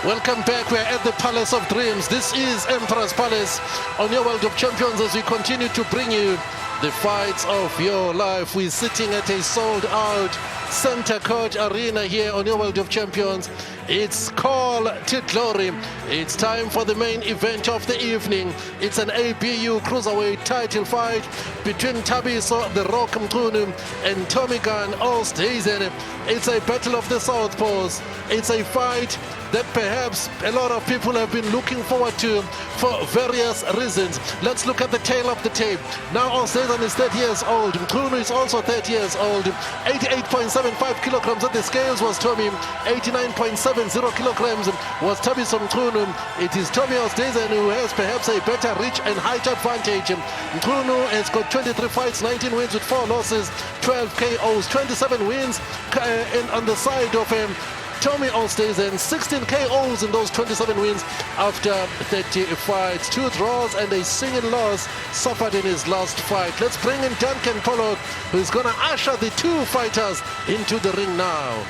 Welcome back. We're at the Palace of Dreams. This is Emperor's Palace on your World of Champions as we continue to bring you the fights of your life. We're sitting at a sold-out Center Court Arena here on your World of Champions. It's call to glory. It's time for the main event of the evening. It's an ABU cruiserweight title fight between Thabi the Rock Mchunu and Tommy Gunn Oosthuizen. It's a battle of the Southpaws. It's a fight that perhaps a lot of people have been looking forward to for various reasons. Let's look at the tail of the tape. Now Oosthuizen is 30 years old. Mchunu is also 30 years old. 88.75 kilograms at the scales was Tommy. 89.70 kilograms was Thabi Mchunu. It is Tommy Oosthuizen who has perhaps a better reach and height advantage. Mchunu has got 23 fights, 19 wins with 4 losses, 12 KOs, 27 wins, and on the side of Tommy Oosthuizen, 16 KOs in those 27 wins after 30 fights. 2 draws and a single loss suffered in his last fight. Let's bring in Duncan Pollock, who's going to usher the 2 fighters into the ring now.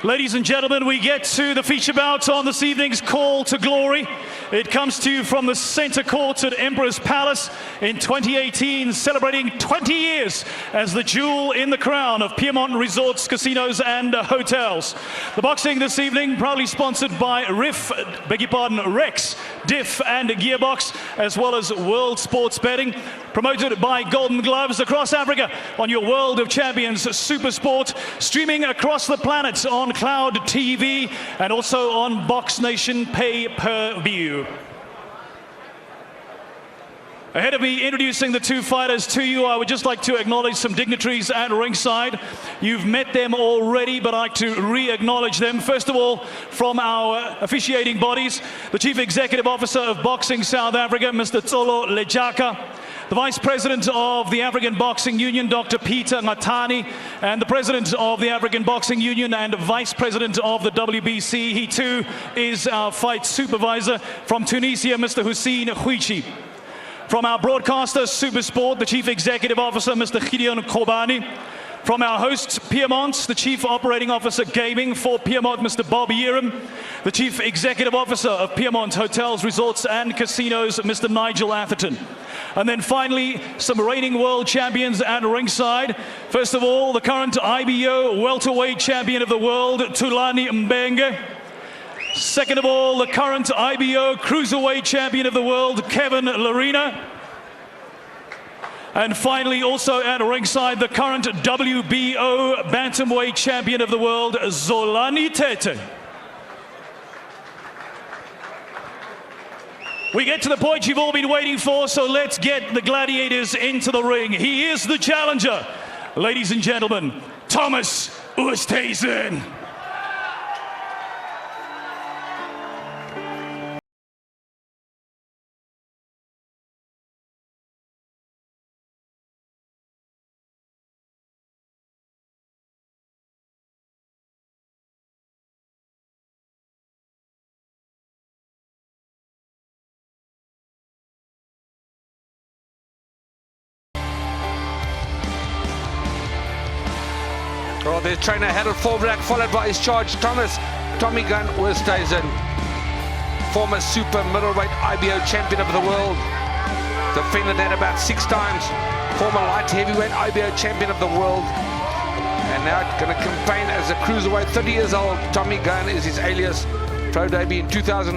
Ladies and gentlemen, we get to the feature bout on this evening's Call to Glory. It comes to you from the center court at Emperor's Palace in 2018, celebrating 20 years as the jewel in the crown of Piedmont Resorts, Casinos and Hotels. The boxing this evening proudly sponsored by Rex, Diff and Gearbox, as well as World Sports Betting, promoted by Golden Gloves across Africa on your World of Champions Super Sport, streaming across the planet on Cloud TV and also on Box Nation pay-per-view. Ahead of me introducing the 2 fighters to you, I would just like to acknowledge some dignitaries at ringside. You've met them already, but I'd like to re-acknowledge them. First of all, from our officiating bodies, the Chief Executive Officer of Boxing South Africa, Mr. Tsolo Lejaka, the Vice President of the African Boxing Union, Dr. Peter Ngatani, and the President of the African Boxing Union and Vice President of the WBC. He too is our fight supervisor. From Tunisia, Mr. Hussein Huichi. From our broadcaster, Supersport, the Chief Executive Officer, Mr. Gideon Kobani. From our host, Piedmont, the Chief Operating Officer Gaming for Piedmont, Mr. Bob Yerim. The Chief Executive Officer of Piedmont Hotels, Resorts and Casinos, Mr. Nigel Atherton. And then finally, some reigning world champions at ringside. First of all, the current IBO welterweight champion of the world, Thulani Mbenge. Second of all, the current IBO cruiserweight champion of the world, Kevin Larina. And finally, also at ringside, the current WBO bantamweight champion of the world, Zolani Tete. We get to the point you've all been waiting for, so let's get the gladiators into the ring. He is the challenger, ladies and gentlemen, Thomas Oosthuizen. Well, there's trainer Harold Forbrack, followed by his charge Tommy Gunn Oosthuizen, former super middleweight IBO champion of the world, defended that about 6 times, former light heavyweight IBO champion of the world, and now going to campaign as a cruiserweight. 30 years old, Tommy Gunn is his alias, pro debut in 2008,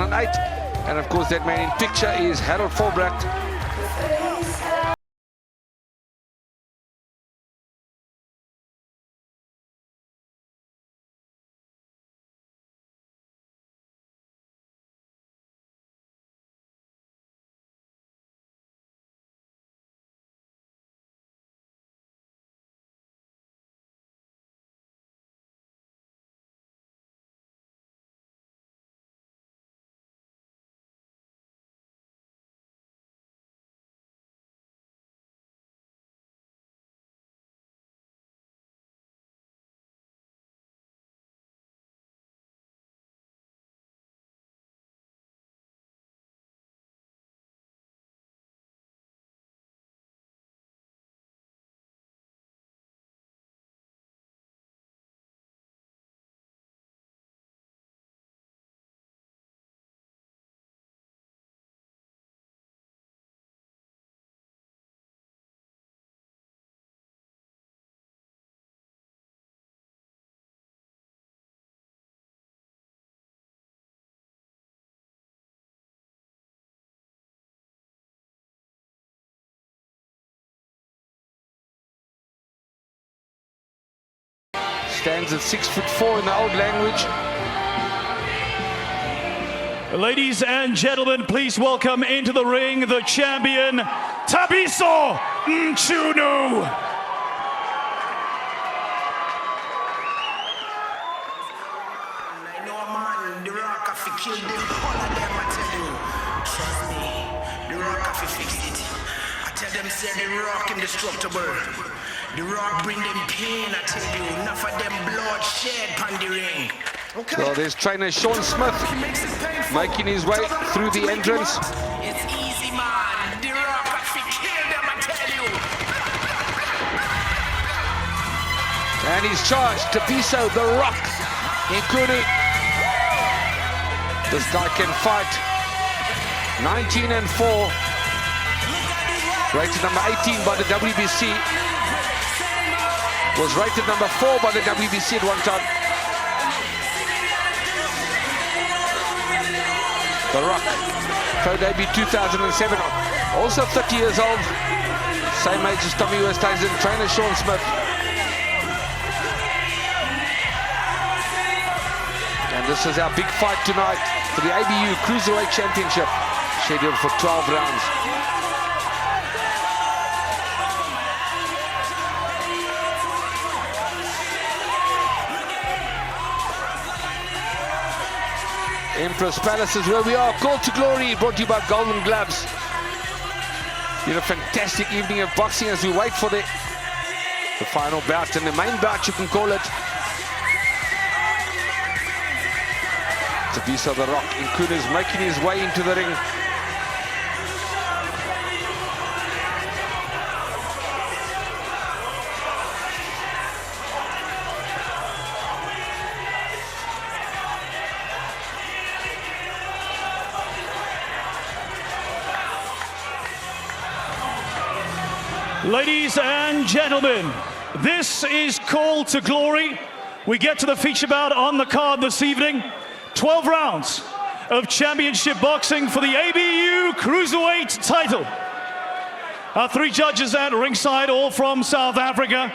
and of course that man in picture is Harold Forbrack. Stands at 6'4" in the old language. Ladies and gentlemen, please welcome into the ring the champion, Thabi Mchunu. Kill them, all of them, I tell you. Trust me, the rock have to fix it. I tell them, say the rock indestructible. The rock bring them pain, I tell you. Enough of them blood shed on the ring. Okay. Well, there's trainer Sean Smith making his way through the entrance. It's easy, man. The rock have to kill them, I tell you. And he's charged. Tapiso, the rock, Nkunu. This guy can fight. 19-4. Rated number 18 by the WBC. Was rated number 4 by the WBC at one time. The Rock. Pro debut 2007. Also 30 years old. Same age as Tommy Westhuizen. Trainer Sean Smith. And this is our big fight tonight for the ABU Cruiserweight Championship, scheduled for 12 rounds. Empress Palace is where we are. Call to Glory, brought to you by Golden Gloves. Been a fantastic evening of boxing as we wait for the final bout, and the main bout, you can call it. Tapiso the Rock. Nkunu is making his way into the ring. Ladies and gentlemen, this is Call to Glory. We get to the feature bout on the card this evening. 12 rounds of championship boxing for the ABU Cruiserweight title. Our three judges at ringside, all from South Africa.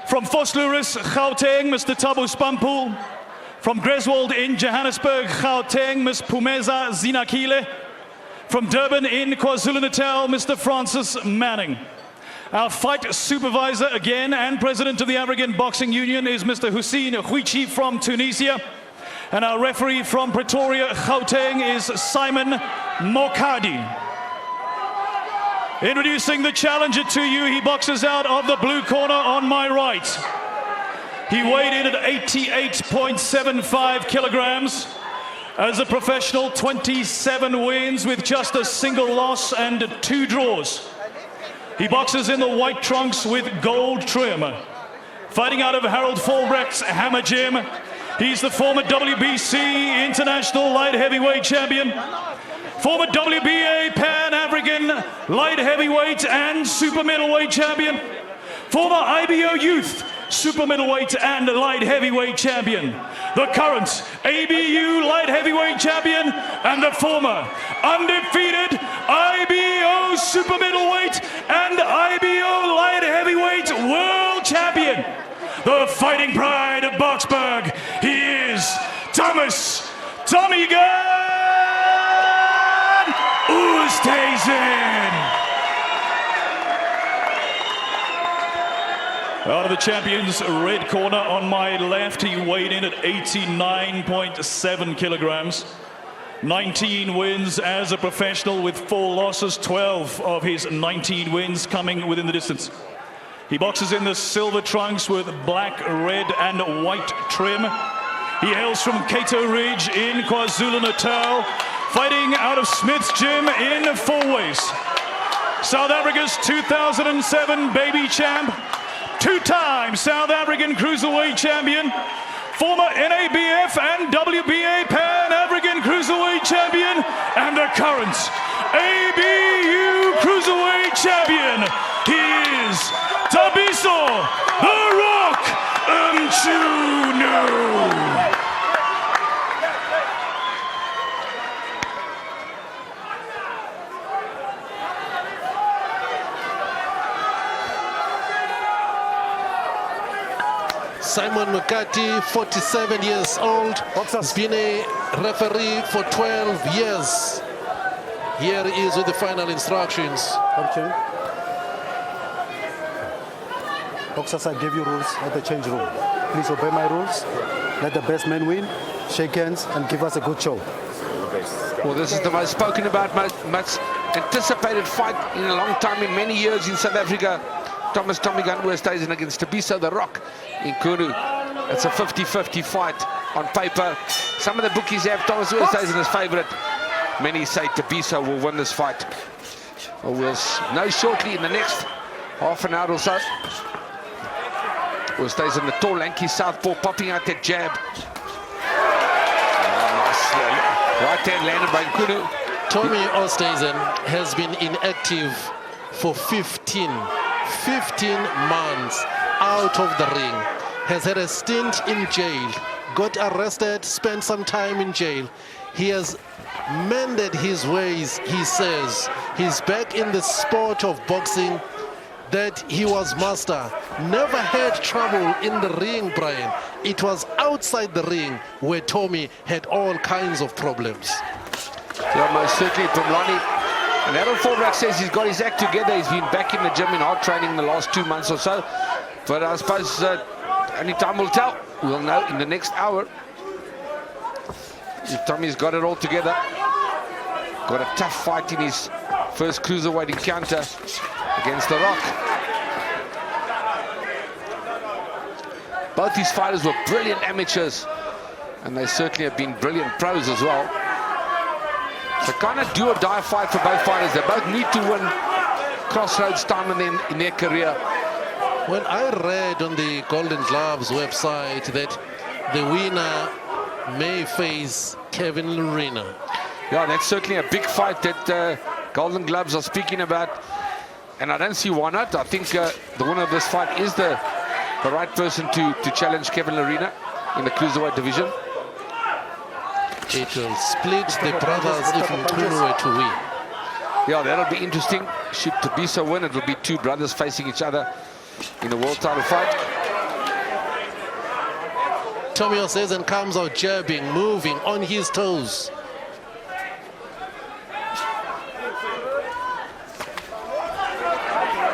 From Vosloorus, Gauteng, Mr. Thabo Spampool. From Greswold in Johannesburg, Gauteng, Ms. Pumeza Zinakile. From Durban in KwaZulu-Natal, Mr. Francis Manning. Our fight supervisor again and president of the African Boxing Union is Mr. Hussein Huichi from Tunisia. And our referee from Pretoria, Gauteng, is Simon Mokadi. Introducing the challenger to you, he boxes out of the blue corner on my right. He weighed in at 88.75 kilograms. As a professional, 27 wins with just a single loss and 2 draws. He boxes in the white trunks with gold trim. Fighting out of Harold Falbrecht's Hammer Gym. He's the former WBC International Light Heavyweight Champion, former WBA Pan-African Light Heavyweight and Super Middleweight Champion, former IBO Youth Super Middleweight and Light Heavyweight Champion, the current ABU Light Heavyweight Champion, and the former undefeated IBO Super Middleweight and IBO Light Heavyweight World Champion. The fighting pride of Boksburg, he is Thomas Tommy Gun Oosthuizen. Out of the champion's red corner on my left, he weighed in at 89.7 kilograms. 19 wins as a professional with 4 losses, 12 of his 19 wins coming within the distance. He boxes in the silver trunks with black, red and white trim. He hails from Cato Ridge in KwaZulu-Natal, fighting out of Smith's Gym in Fourways. South Africa's 2007 baby champ, 2-time South African Cruiserweight Champion, former NABF and WBA Pan-African Cruiserweight Champion, and the current ABU Cruiserweight Champion. He is Thabiso the Rock Mchunu. Simon McCarthy, 47 years old. He's been a referee for 12 years. Here he is with the final instructions. Okay. Boxers, I give you rules at the change room. Please obey my rules. Let the best man win. Shake hands and give us a good show. Well, this is the most spoken about, most anticipated fight in a long time, in many years in South Africa. Tommy Gunn Oosthuizen against Thabi the Rock in Kunu. It's a 50-50 fight on paper. Some of the bookies have Thomas Oosthuizen as favourite. Many say Thabi will win this fight. Well, we'll know shortly in the next half an hour or so. Oosthuizen, the tall, lanky southpaw, popping out that jab. Nice right hand landed by Kunu. Tommy Oosthuizen has been inactive for 15 months out of the ring. Has had a stint in jail, got arrested, spent some time in jail. He has mended his ways, he says. He's back in the sport of boxing that he was master. Never had trouble in the ring, Brian. It was outside the ring where Tommy had all kinds of problems. Yeah, most certainly from Lonnie. And Harold Forbrack says he's got his act together. He's been back in the gym in hard training the last 2 months or so. But I suppose only time will tell. We'll know in the next hour if Tommy's got it all together. Got a tough fight in his first cruiserweight encounter against The Rock. Both these fighters were brilliant amateurs, and they certainly have been brilliant pros as well. So kind of do or die fight for both fighters. They both need to win crossroads time in their career. When I read on the Golden Gloves website that the winner may face Kevin Lerena. Yeah, that's certainly a big fight that Golden Gloves are speaking about. And I don't see why not. I think the winner of this fight is the right person to challenge Kevin Lerena in the cruiserweight division. It will split the brothers if Nkunu were to win. Yeah, that'll be interesting. Should Thabi win, it will be two brothers facing each other in a world title fight. Tommy Oosthuizen comes out jabbing, moving on his toes.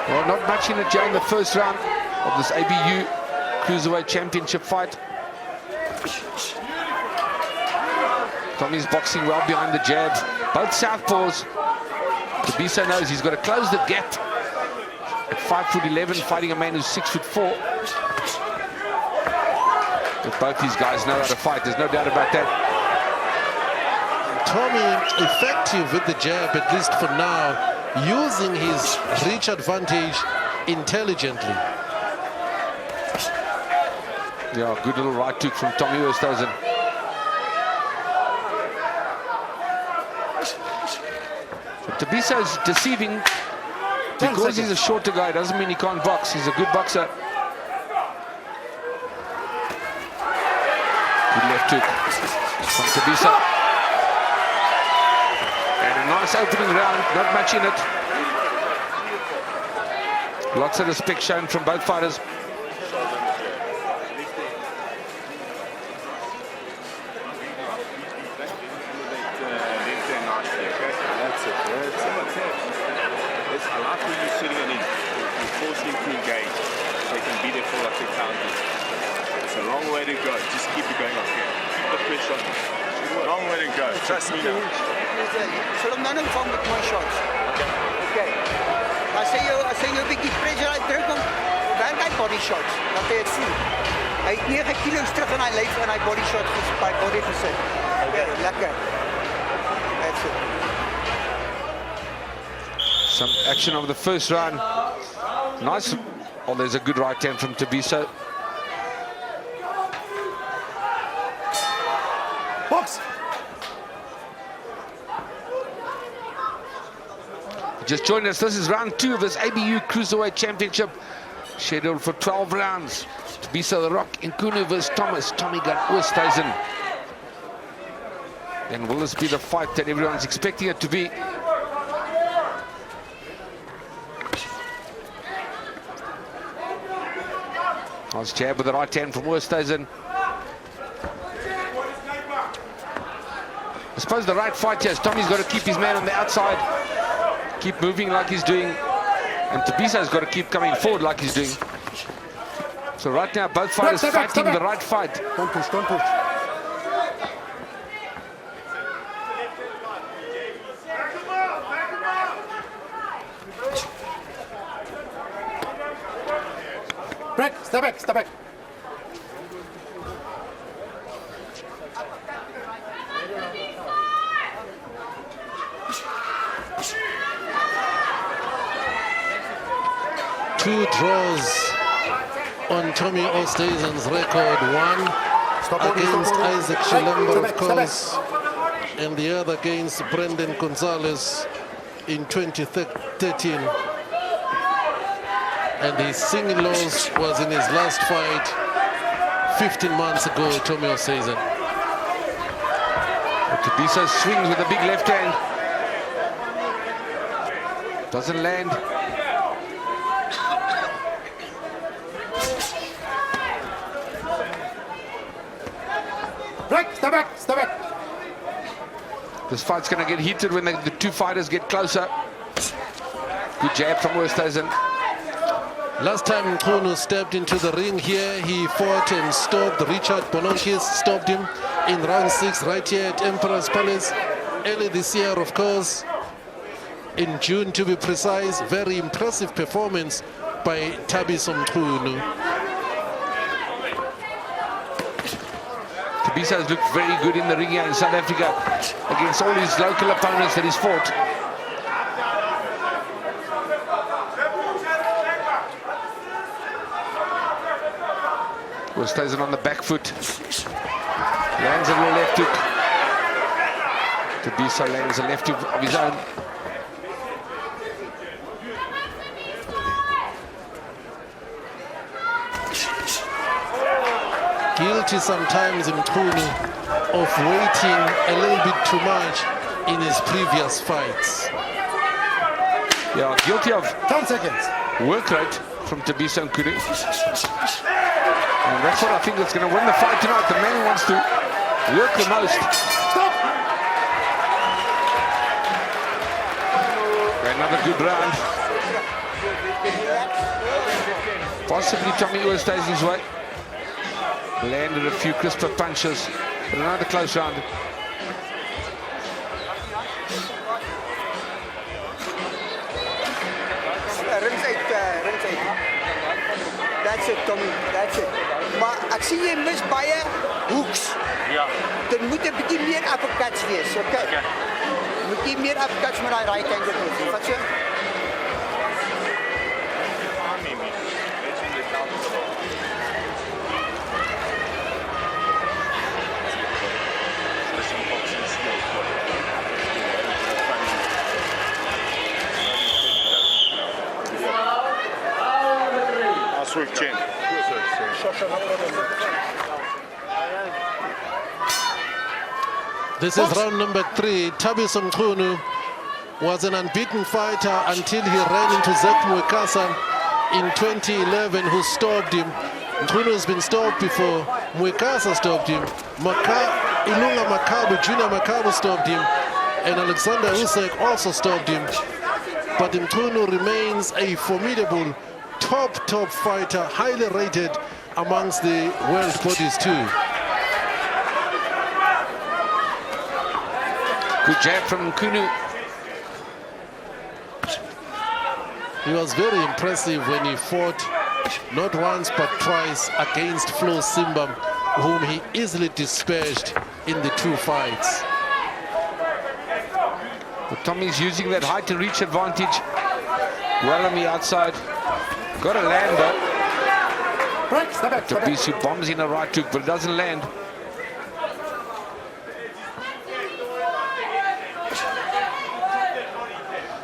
Well, not much in it in the first round of this ABU Cruiserweight Championship fight. Tommy's boxing well behind the jabs. Both southpaws. Thabi knows he's got to close the gap at 5'11", fighting a man who's 6'4". But both these guys know how to fight. There's no doubt about that. Tommy effective with the jab, at least for now, using his reach advantage intelligently. Yeah, good little right hook from Tommy Oosthuizen. Thabi is deceiving. Because he's a shorter guy doesn't mean he can't box. He's a good boxer. Good left hook from Thabi. And a nice opening round, not much in it. Lots of respect shown from both fighters. Trust me now. So I'm not involved with my shots. Okay. As jy jou 'n bietjie pressure uitdruk om werk hy body shots. Wat jy het sien. Hy het 9 kg terug in hy lyf en hy body shots by body gesit. Okay, lekker. That's it. Some action of the first round. Nice. Oh, there's a good right hand from Thabi. Box. Just join us. This is round 2 of this ABU Cruiserweight Championship, scheduled for 12 rounds. Thabi the Rock Nkunu versus Tommy Gunn Oosthuizen. And will this be the fight that everyone's expecting it to be? Nice jab with the right hand from Oosthuizen. I suppose the right fight here is Tommy's got to keep his man on the outside, keep moving like he's doing, and Thabisa's got to keep coming forward like he's doing. So right now, both fighters fighting the right fight. Don't push, don't push. Break, step back, step back. Two draws on Tommy Oosthuizen's record. One against Isaac Shilemba, of course, and the other against Brendan Gonzalez in 2013. And his single loss was in his last fight 15 months ago, Tommy Oosthuizen. Thabisa swings with a big left hand. Doesn't land. Break, step back, step back. This fight's going to get heated when the two fighters get closer. Good jab from Oosthuizen. Last time Mchunu stepped into the ring here, he fought and stopped Richard Bolonkis, stopped him in round 6 right here at Emperor's Palace early this year, of course, in June to be precise. Very impressive performance by Thabi Mchunu. Thabisa has looked very good in the ring here in South Africa against all his local opponents that he's fought. Oosthuizen on the back foot. Lands a little left hook. Thabisa lands a left hook of his own. Guilty sometimes Mchunu of waiting a little bit too much in his previous fights. Yeah, guilty of 10 seconds. work rate from Thabi Mchunu. And that's what I think that's going to win the fight tonight. The man who wants to work the most. Stop. Another good round. Possibly Tommy Oosthuizen's way. Landed a few crisper punches. But another close round. That's it, Tommy. That's it. Maar ek sien jy mis baie hoeks. Ja. Dit moet 'n bietjie meer uppercuts wees, okay? Moet jy meer uppercuts met daai right hand doen. Wat so? Swift chin. This is round number 3. Thabi Mchunu was an unbeaten fighter until he ran into Zach Mwekasa in 2011, who stopped him. Mchunu has been stopped before. Mwekasa stopped him. Ilunga Makabu, Junior Makabu stopped him. And Alexander Usyk also stopped him. But Mchunu remains a formidable top fighter, highly rated amongst the world bodies too. Good jab from Mchunu. He was very impressive when he fought not once but twice against Flo Simba, whom he easily dispatched in the 2 fights. But Tommy's using that height to reach advantage. Well on the outside. Got a land though. Break, step back, step back. Thabi bombs in a right hook, but it doesn't land.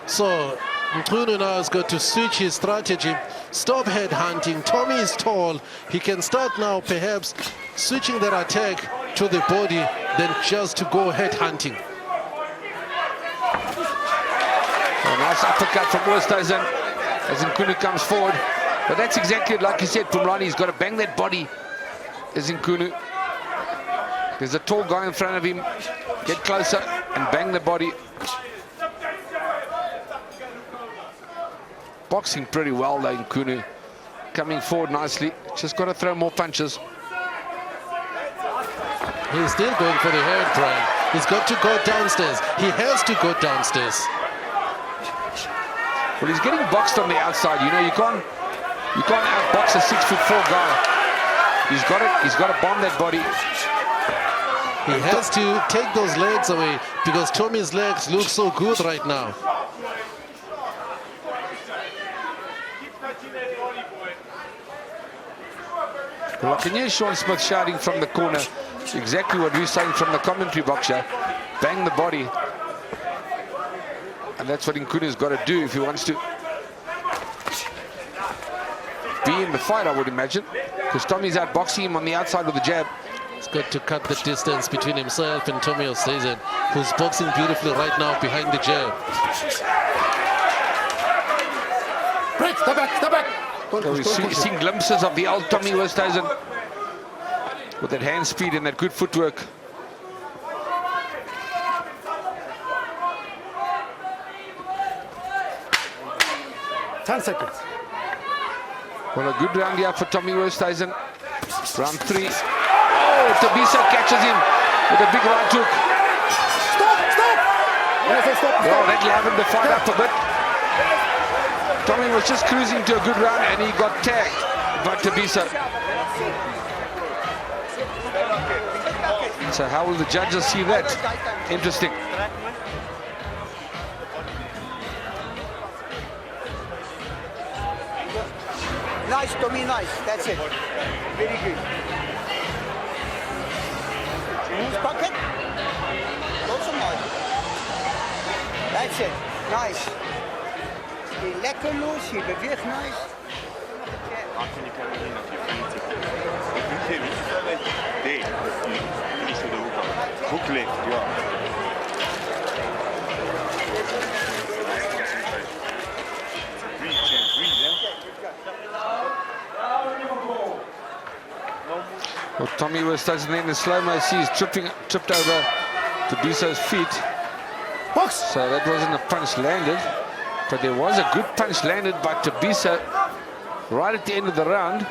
So Mchunu now has got to switch his strategy, stop head hunting. Tommy is tall. He can start now perhaps switching their attack to the body than just to go head hunting. A nice uppercut from Oosthuizen as Mchunu comes forward. But that's exactly like you said, Pumrani. He's got to bang that body as Nkunu. There's a tall guy in front of him. Get closer and bang the body. Boxing pretty well though, Nkunu. Coming forward nicely. Just got to throw more punches. He's still going for the head, Brian. He's got to go downstairs. He has to go downstairs. Well, he's getting boxed on the outside. You know, you can't outbox a 6'4" guy. He's got to bomb that body. He has to take those legs away because Tommy's legs look so good right now. Well, I can hear Sean Smith shouting from the corner exactly what we're saying from the commentary box here. Bang the body. And that's what Nkunu's got to do if he wants to be in the fight, I would imagine. Because Tommy's outboxing him on the outside with the jab. He's got to cut the distance between himself and Tommy Oosthuizen, who's boxing beautifully right now behind the jab. Break, step back, step back. So we've seen glimpses of the old Tommy Oosthuizen with that hand speed and that good footwork. Ten seconds. Well, a good round here for Tommy Oosthuizen. Round 3. Oh, Thabi catches him with a big right hook. Stop, stop. When I say stop, Oh, stop. that livened the fight up a bit. Tommy was just cruising to a good round and he got tagged by Thabi. So how will the judges see that? Interesting. Nice, Tommy, nice. That's it. Very good. Pak het. Los hem uit. That's it. Nice. Je lekker los, je beweegt nice. Hoek ligt, ja. Well, Tommy was touching in the slow-mo. He's tripped over Thabi's feet. Box. So that wasn't a punch landed, but there was a good punch landed by Thabi right at the end of the round.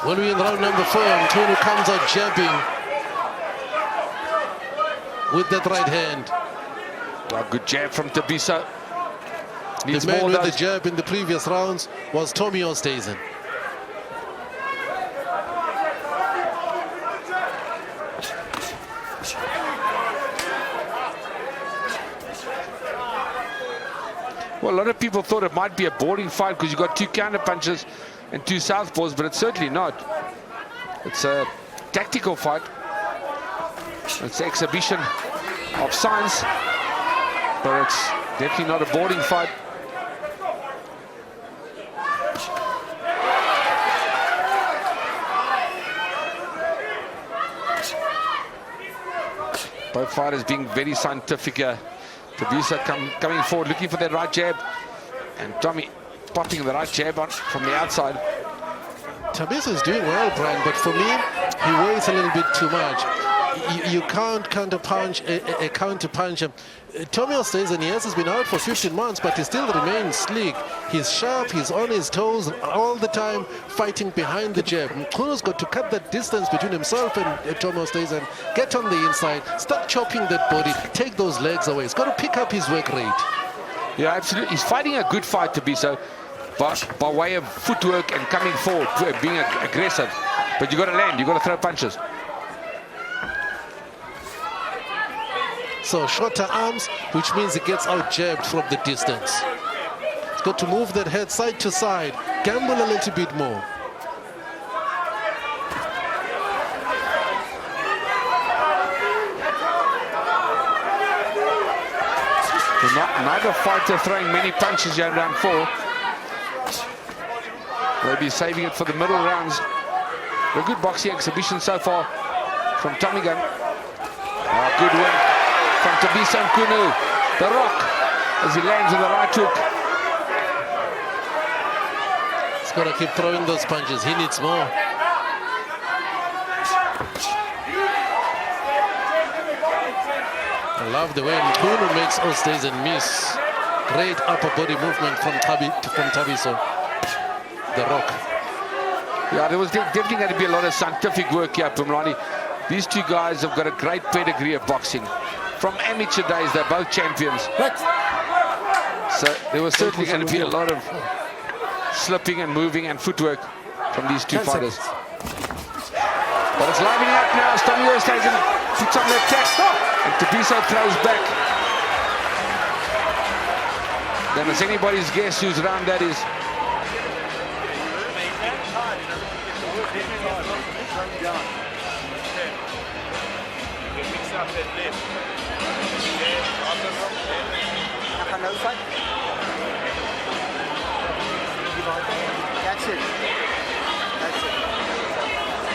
When we're in round number 4, Nkunu comes out jabbing with that right hand. A good jab from Thabi. The man with the jab in the previous rounds was Tommy Oosthuizen. Well, a lot of people thought it might be a boring fight because you've got 2 counter punches and 2 southpaws, but it's certainly not. It's a tactical fight. It's an exhibition of science, but it's definitely not a boring fight. Both fighters being very scientific here. Thabi coming forward, looking for that right jab, and Tommy popping the right jab on from the outside. Thabi is doing well, Brian, but for me, he weighs a little bit too much. You can't counter-punch a counter-puncher. Tommy Oosthuizen, yes, has been out for 15 months, but he still remains sleek. He's sharp, he's on his toes all the time, fighting behind the jab. Nkunu's got to cut that distance between himself and Tommy Oosthuizen, get on the inside, start chopping that body, take those legs away. He's got to pick up his work rate. Yeah, absolutely. He's fighting a good fight to be so, but by way of footwork and coming forward, being aggressive. But you got to land, you got to throw punches. So shorter arms, which means he gets out jabbed from the distance. He's got to move that head side to side, gamble a little bit more. Neither fighter throwing many punches here in round 4. Maybe saving it for the middle rounds. A good boxing exhibition so far from Tommy Gunn. Good win from Thabi Nkunu. The Rock as he lands with the right hook. got to keep throwing those punches. He needs more. I love the way Mkhunu makes Oosthuizen miss. Great upper body movement from Thabi, so the Rock. Yeah, there was definitely going to be a lot of scientific work here from Ronnie. These two guys have got a great pedigree of boxing. From amateur days, they're both champions. So there was certainly going to be a lot of slipping and moving and footwork from these two fighters. But it's livening up now. Tommy Oosthuizen puts on the attack. And Thabiso throws back. Then it's anybody's guess whose round that is. That's it. That's it.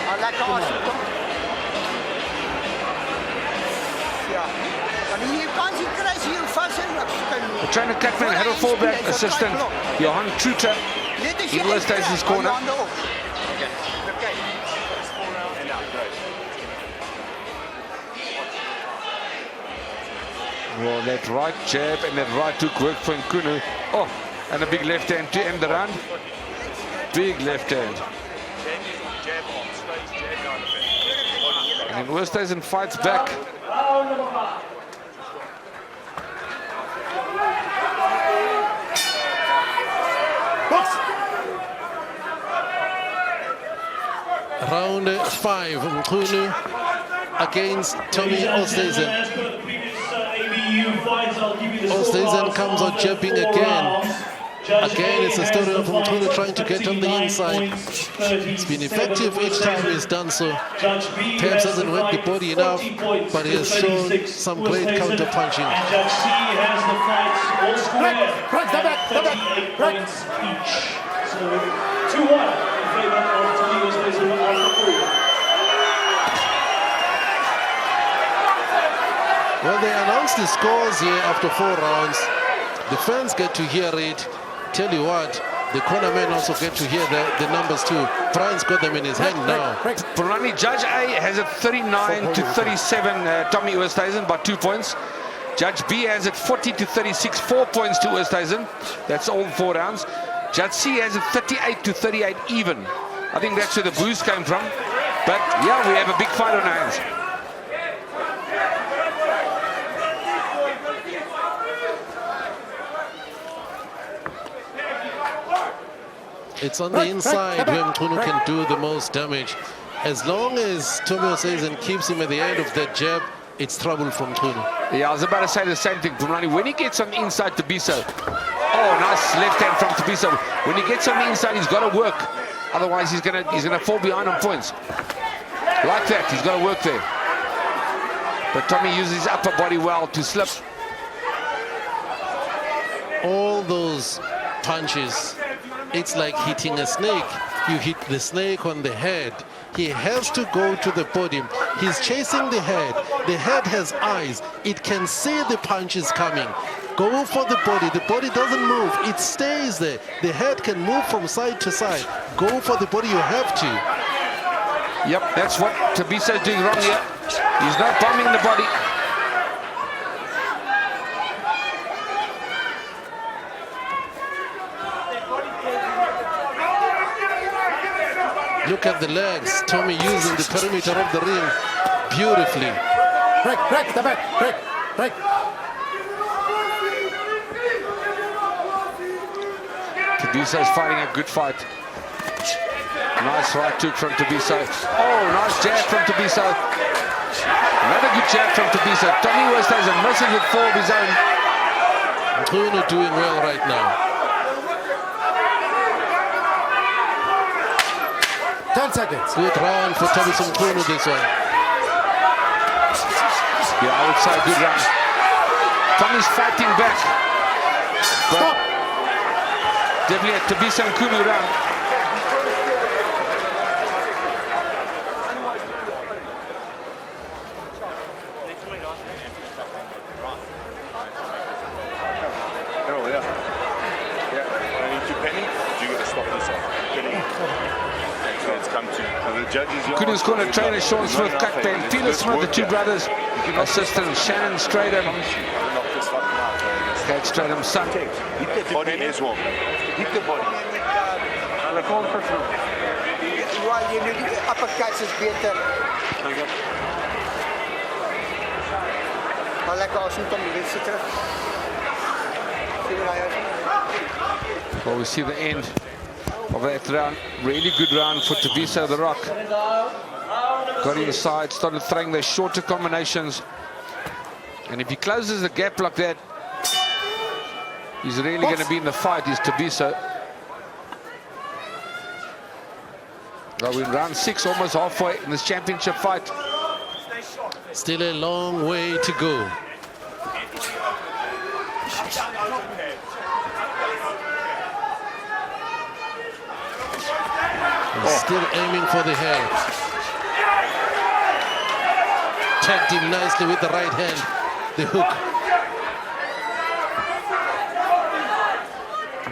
I like to ask you, Tom. Yeah. But you can't see crazy, you fast and The trainer Catman had a fallback assistant, Johan Truter, in Oosthuizen's corner. Okay. Well, that right jab and that right hook worked for Mkhunu. Oh, and a big left hand to end the run. Big left hand. And Oosthuizen fights back. Round 5, Mkhunu against Tommy Oosthuizen. Oosthuizen comes out jumping again. Again, it's a story of Mkhunu trying to get on the inside. It's been effective each time he's done so. Perhaps hasn't worked the body enough, but he has shown some great counter punching. Judge C has the fights all square. 38 points each. So 2-1 in favor of Tommy Oosthuizen after 4. Well, they announced the scores here after 4 rounds. The fans get to hear it. Tell you what, the corner men also get to hear the numbers too. Brian's got them in his hand now. Purani, Judge A has it 39-37, Tommy Oosthuizen by 2 points. Judge B has it 40-36, 4 points to Oosthuizen. That's all 4 rounds. Judge C has it 38-38 even. I think that's where the boost came from. But yeah, we have a big fight on our hands. It's on the inside where Mkhunu can do the most damage. As long as Tommy Oosthuizen keeps him at the end of that jab, it's trouble from Mkhunu. Yeah, I was about to say the same thing, Pumlani. When he gets on the inside, Thabiso. Oh, nice left hand from Thabiso. When he gets on the inside, he's got to work. Otherwise, he's gonna fall behind on points. Like that, he's got to work there. But Tommy uses his upper body well to slip. All those punches, it's like hitting a snake. You hit the snake on the head. He has to go to the body. He's chasing the head. The head has eyes. It can see the punches coming. Go for the body. The body doesn't move. It stays there. The head can move from side to side. Go for the body. You have to. Yep, that's what Thabiso is doing wrong here. He's not bombing the body. Look at the legs. Tommy using the perimeter of the ring beautifully. Break, the back, break. Thabiso is fighting a good fight. Nice right hook from Thabiso. Oh, nice jab from Thabiso. Another good jab from Thabiso. Tommy Oosthuizen missing with 4 of his own. Mkhunu doing well right now. 10 seconds. Good round for Thabiso Mkhunu this one. Yeah, I would say good round. Tommy's fighting back. But definitely a Thabiso Mkhunu round. Oh, yeah. Yeah. And if you panic, you got to stop yourself. come to. The judges. Kunu's corner trainer Sean Smith, cut pen. Felix Smith, the two brothers, assistant Shannon Stratham, Kate Stratham's son. Body as well. Hit the body. Well, you know, the uppercuts is beter. Maar lekker als een Tommy weer zit terug. Well, we see the end of that round. Really good round for Thabi, the Rock. Got inside, started throwing their shorter combinations. And if he closes the gap like that, he's really going to be in the fight, is Thabi. Well, we're in round 6, almost halfway in this championship fight. Still a long way to go. Still aiming for the head. Tagged him nicely with the right hand, the hook.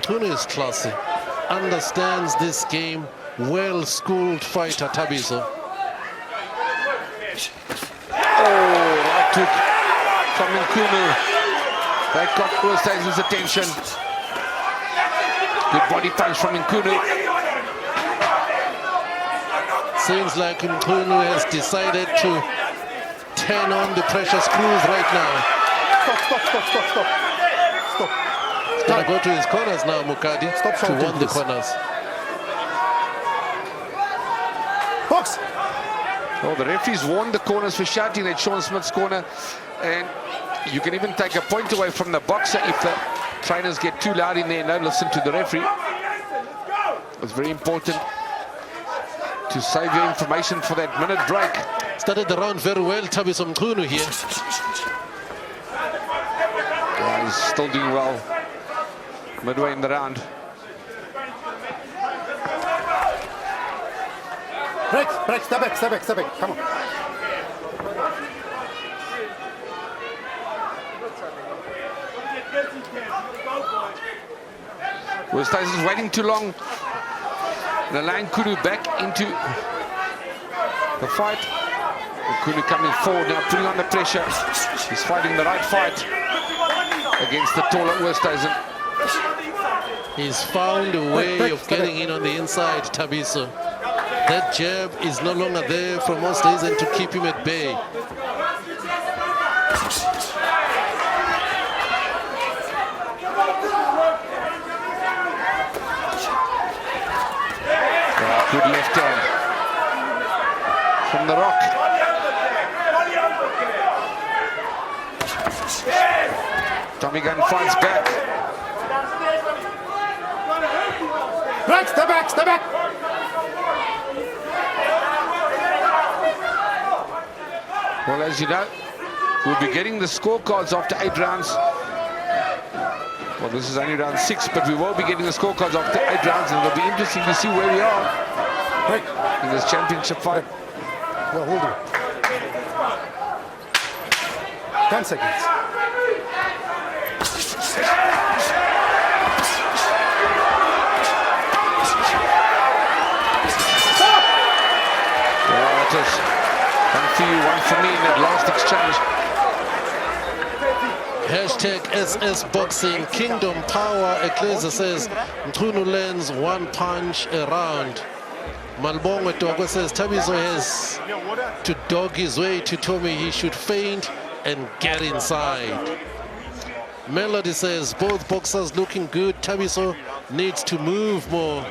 Tunu is classy, understands this game, well-schooled fighter, Thabi. Right hook from Nkunu. That got Oosthuizen's attention. Good body punch from Nkunu. Seems like Nkunu has decided to turn on the pressure screws right now. Stop. He's going to go to his corners now, Mukadi, Stop to shouting, warn the please. corners. Box. Well, the referees warned the corners for shouting at Sean Smith's corner, and you can even take a point away from the boxer if the trainers get too loud in there and don't listen to the referee. It's very important to save your information for that minute break. Started the round very well, Thabi Nkunu here. Yeah, he's still doing well midway in the round. Break, step back, come on. Oosthuizen's waiting too long. And allowing Nkunu back into the fight. Nkunu coming forward now, putting on the pressure. He's fighting the right fight against the taller Oosthuizen. He's found a way of getting in on the inside, Thabi. That jab is no longer there from Oosthuizen to keep him at bay. Good left hand from the Rock. Tommy Gunn fights back. Break, step back. Well, as you know, we'll be getting the scorecards after 8 rounds. Well, this is only round 6, but we will be getting the scorecards after 8 rounds, and it'll be interesting to see where we are in this championship fight. Well, hold it. 10 seconds. Well, it is one for you, one for me in that last exchange. Hashtag SS Boxing Kingdom Power. Ecclesia says Nkunu lands one punch a round. Malbongo Togo says Thabiso has to dog his way to Tommy. He should feint and get inside. Melody says both boxers looking good. Thabiso needs to move more.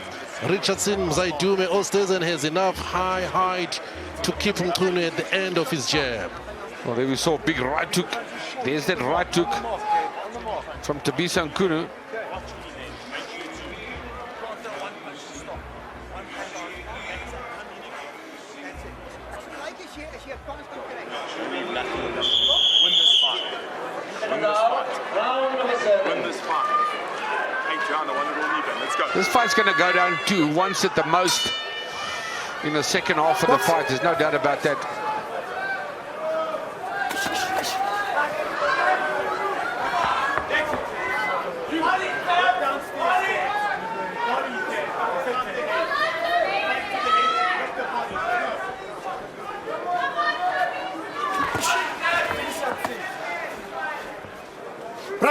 Richardson Mzaidume Oosthuizen has enough high height to keep Nkunu at the end of his jab. Well, there we saw a big right hook. There's that right hook from Thabi Nkunu. This fight's going to go down to once at the most in the second half of the fight. There's no doubt about that.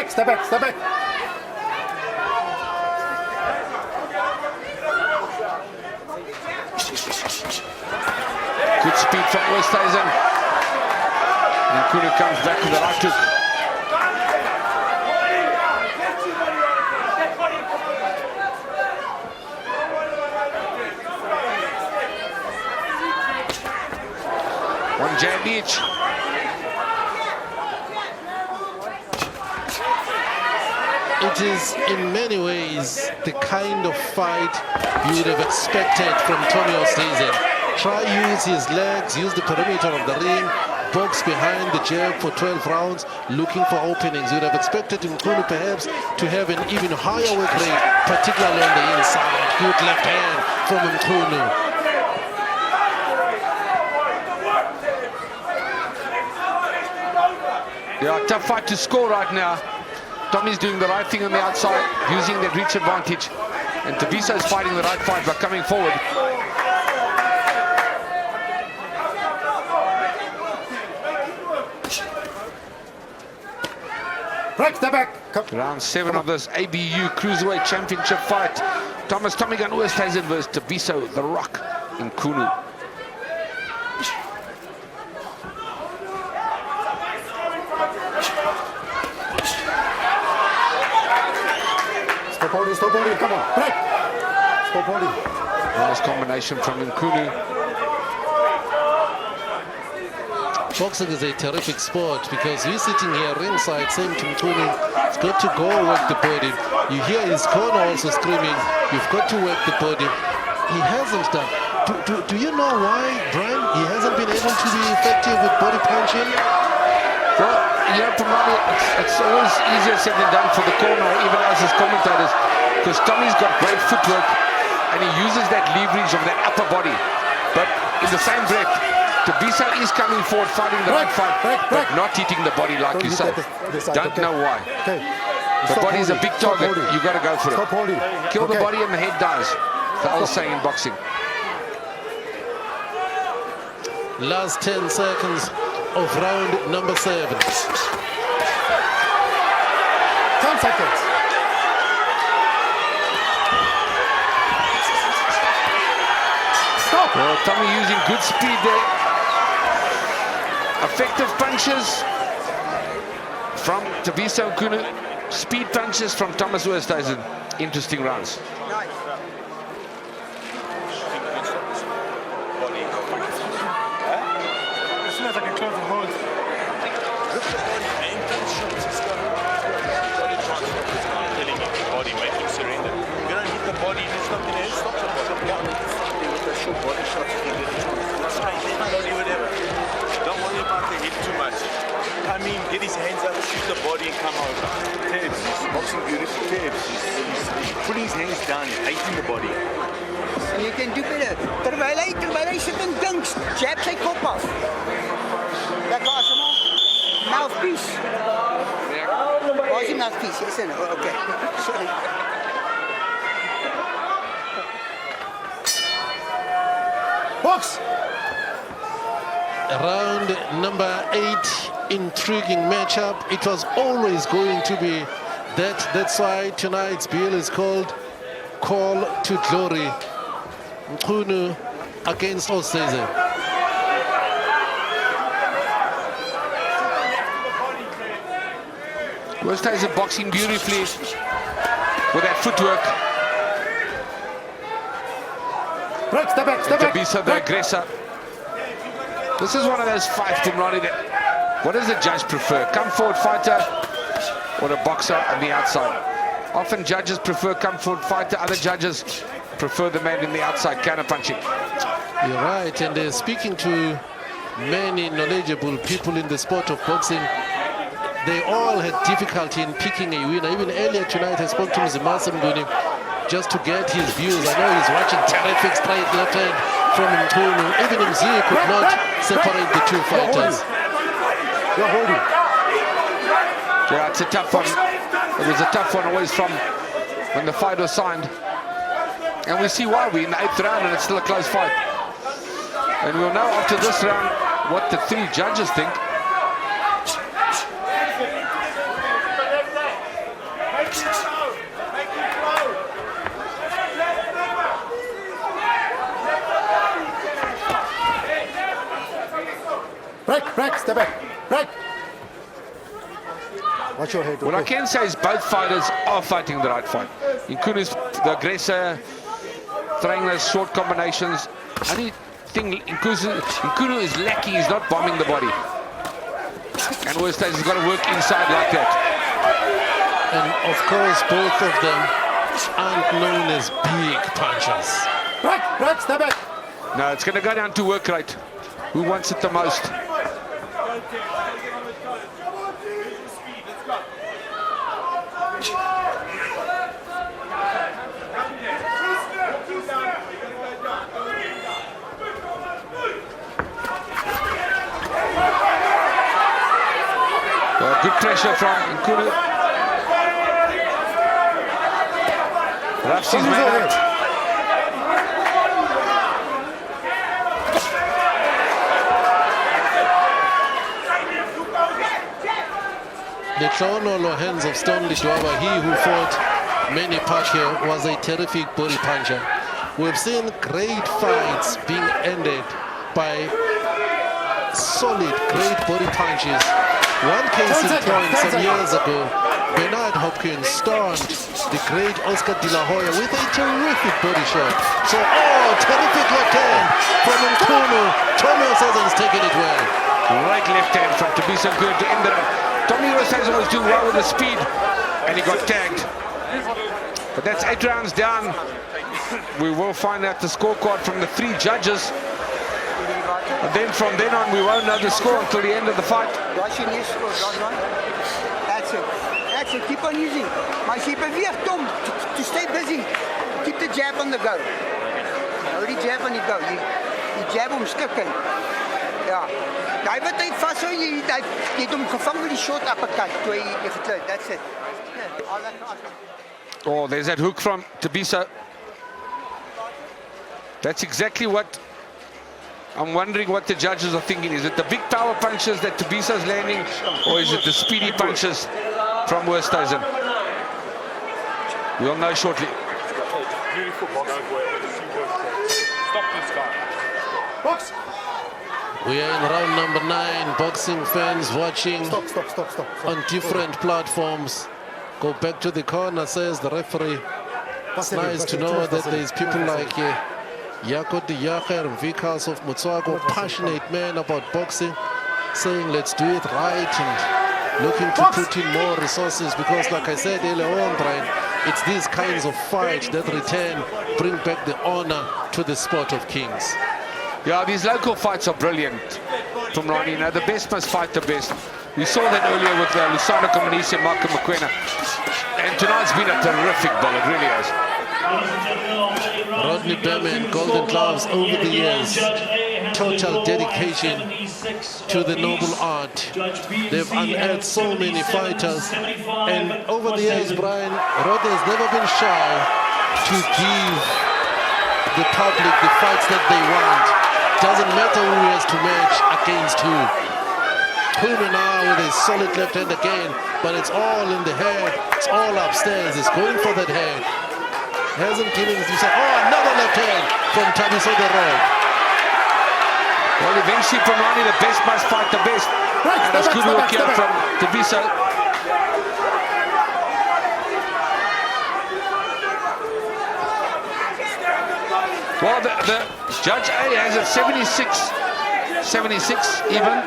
step back, step back. Good speed from Oosthuizen. And Nkunu comes back with the right hook. One jab each. It is in many ways the kind of fight you would have expected from Tommy Oosthuizen. Try use his legs, use the perimeter of the ring, box behind the jab for 12 rounds, looking for openings. You would have expected Nkunu perhaps to have an even higher work rate, particularly on the inside. Good left hand from Nkunu. Yeah, tough fight to score right now. Tommy's doing the right thing on the outside, using that reach advantage. And Thabi is fighting the right fight by coming forward. Break, step back. Come. Round 7 of this ABU Cruiserweight Championship fight. Tommy Gunn Oosthuizen versus Thabi the Rock Nkunu. Stop holding, come on, break. Stop holding. Nice combination from Nkunu. Boxing is a terrific sport because you're sitting here ringside saying to Nkunu, it's got to go work the body. You hear his corner also screaming, you've got to work the body. He hasn't done. Do you know why, Brian, he hasn't been able to be effective with body punching? Well, you know, Pumani, it's always easier said than done for the corner or even us as commentators, because Tommy's got great footwork and he uses that leverage of that upper body. But in the same breath, Thabi is coming forward, fighting the right fight, but not hitting the body like you say. Don't know why. Okay. The body is a big target. You got to go for it. Stop holding. Kill the body and the head dies. The old saying in boxing. Last 10 seconds of round number 7. 10 seconds. Stop. Well, Tommy using good speed there. Effective punches from Thabi Nkunu. Speed punches from Thomas Oosthuizen. Interesting rounds. Come in, get his hands up, shoot the body and come over. Tabs, he's boxing beautiful. Tabs, he's putting his hands down, he's hating the body. And you can do better. Terwijl hy sit en dink, jab sy kop af. Dat was hom. Mouthpiece. Waar is die mouthpiece? Is in. Oh, okay. Sorry. Box. Round number 8, intriguing matchup. It was always going to be that. That's why tonight's bill is called Call to Glory. Nkunu against Oosthuizen. Oosthuizen boxing beautifully with that footwork. Break, step back, step back. Thabi the aggressor. This is one of those fights, Pumrani, that what does the judge prefer? Come forward fighter or a boxer on the outside? Often judges prefer come forward fighter, other judges prefer the man in the outside counter punching. You're right, and speaking to many knowledgeable people in the sport of boxing, they all had difficulty in picking a winner. Even earlier tonight I spoke to Mr. Masamguni just to get his views. I know he's watching terrific straight left hand from Nkunu. Even Mzee could not separate the two fighters. You're holding. Yeah, it's a tough one. It was a tough one always from when the fight was signed. And we see why we're in the 8th round and it's still a close fight. And we'll know after this round what the 3 judges think. step back. Right. Watch your head. What I Okay. can say is both fighters are fighting the right fight. Nkunu's the aggressor, throwing those short combinations. Only thing Nkunu is lacking, he's not bombing the body. And Westhuizen has got to work inside like that. And of course, both of them aren't known as big punchers. Right, step back. No, it's going to go down to work rate. Who wants it the most? Good pressure from Nkunu. Roughs his man out. The Tronolo hands of Stanley Dwaba, he who fought Manny Pacquiao, was a terrific body puncher. We've seen great fights being ended by solid, great body punches. One case in point some years ago, Bernard Hopkins stunned the great Oscar De La Hoya with a terrific body shot. So, terrific left hand from Nkunu. Tommy Osazan's taking it well. Right left hand from Thabi good to end the round. Tommy Osazan was doing well with the speed, and he got tagged. But that's 8 rounds down. We will find out the scorecard from the 3 judges. And then from then on, we won't know the score until the end of the fight. That's it. That's it. Keep on using. Maar as jy beweeg, Tom, to stay busy. Keep the jab on the go. Hou die jab on die go. Die jab omskikking. Ja. Daai wat hy vashou, jy het hom gevang met die short uppercut. Toe hy gekluit. That's it. Oh, there's that hook from Thabi. That's exactly what I'm wondering what the judges are thinking. Is it the big power punches that Thabi's landing, or is it the speedy punches from Westhuizen? We'll know shortly. Beautiful box. Stop this guy. Box. We are in round number 9. Boxing fans watching Stop. on different platforms. Go back to the corner, says the referee. It's nice to know that there's people like Yako de Jager and Vikas of Motswago, passionate men about boxing, saying let's do it right and looking to put in more resources, because like I said earlier on, Brian, it's these kinds of fights that return, bring back the honor to the sport of kings. Yeah, these local fights are brilliant from Ronnie. You know, the best must fight the best. We saw that earlier with Lusano Comunisi and Marco Mokwena. And tonight's been a terrific ball, it really has. Rodney Berman, Golden Gloves over the years, total dedication to the noble art. They've unearthed so many fighters, and over the years, Brian, Rodney has never been shy to give the public the fights that they want. Doesn't matter who has to match against who. Nkunu now with a solid left hand again, but it's all in the head, it's all upstairs, he's going for that head. Hasn't given it himself. Another left hand from Thabi the road. Well, eventually from Ronnie, the best must fight the best. And it's good work here from Thabi. Well, the Judge A has it 76 even.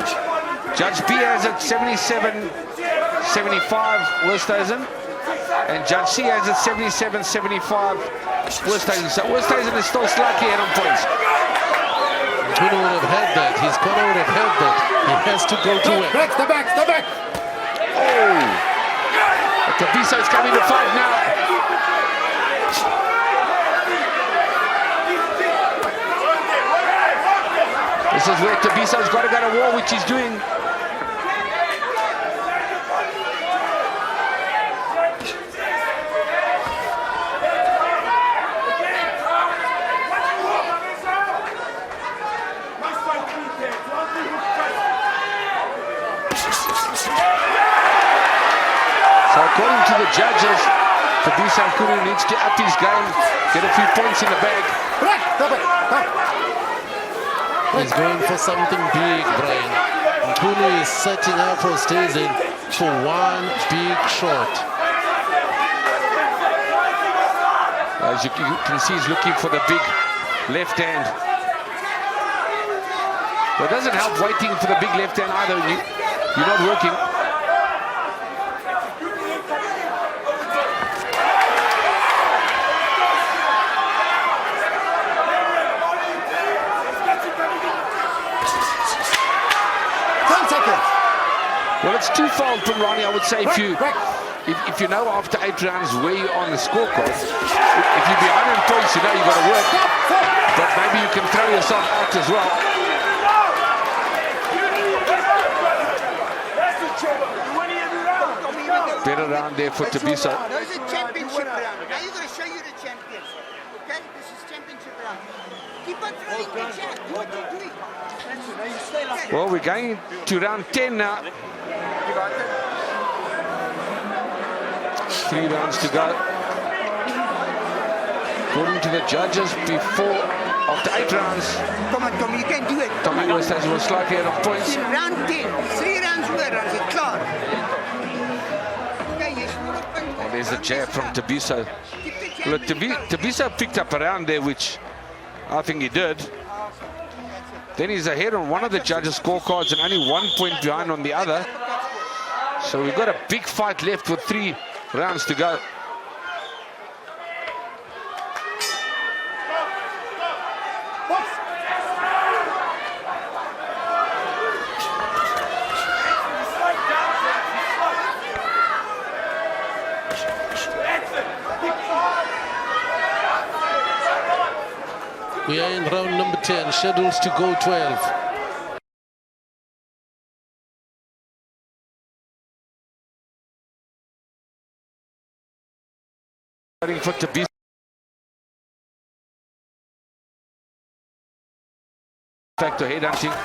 Judge B has it 77-75, Westhuizen. And Judge C has it 77-75, Westhuizen. So Westhuizen is still slightly ahead on points. Nkunu would have had that. His corner would have had that. He has to go to it. Step back. Oh! Thabi is coming to fight now. This is where Thabi's got to go to war, which he's doing. So according to the judges, Thabi Nkunu needs to up his game, get a few points in the bag. He's going for something big, Brian. Nkunu is setting up for Stazen for one big shot. As you can see, he's looking for the big left hand. But it doesn't help waiting for the big left hand either. You're not working. 10 seconds. Well, it's twofold from Ronnie, I would say. If you know after 8 rounds where you are on the scorecard, if you're behind in points, you know you've got to work. But maybe you can throw yourself out as well. Better round there for Thabiso. Those are championship round. Now you've got to show you the champions. Okay? This is championship round. Keep on throwing the chat. Do what you're doing. Well, we're going to round 10 now. 3 rounds to go. According to the judges, after 8 rounds, Come on, Tommy, you can do it. Tommy was slightly out of points. In round 10, 3 rounds more rounds. It's clear. Okay, yes, And there's a jab from Thabiso. Look, Thabiso picked up a round there, which I think he did. Then he's ahead on one of the judges' scorecards and only 1 point behind on the other. So we've got a big fight left with 3 rounds to go. We are in round number 10, schedules to go 12. Starting for Thabiso. Back to headhunting.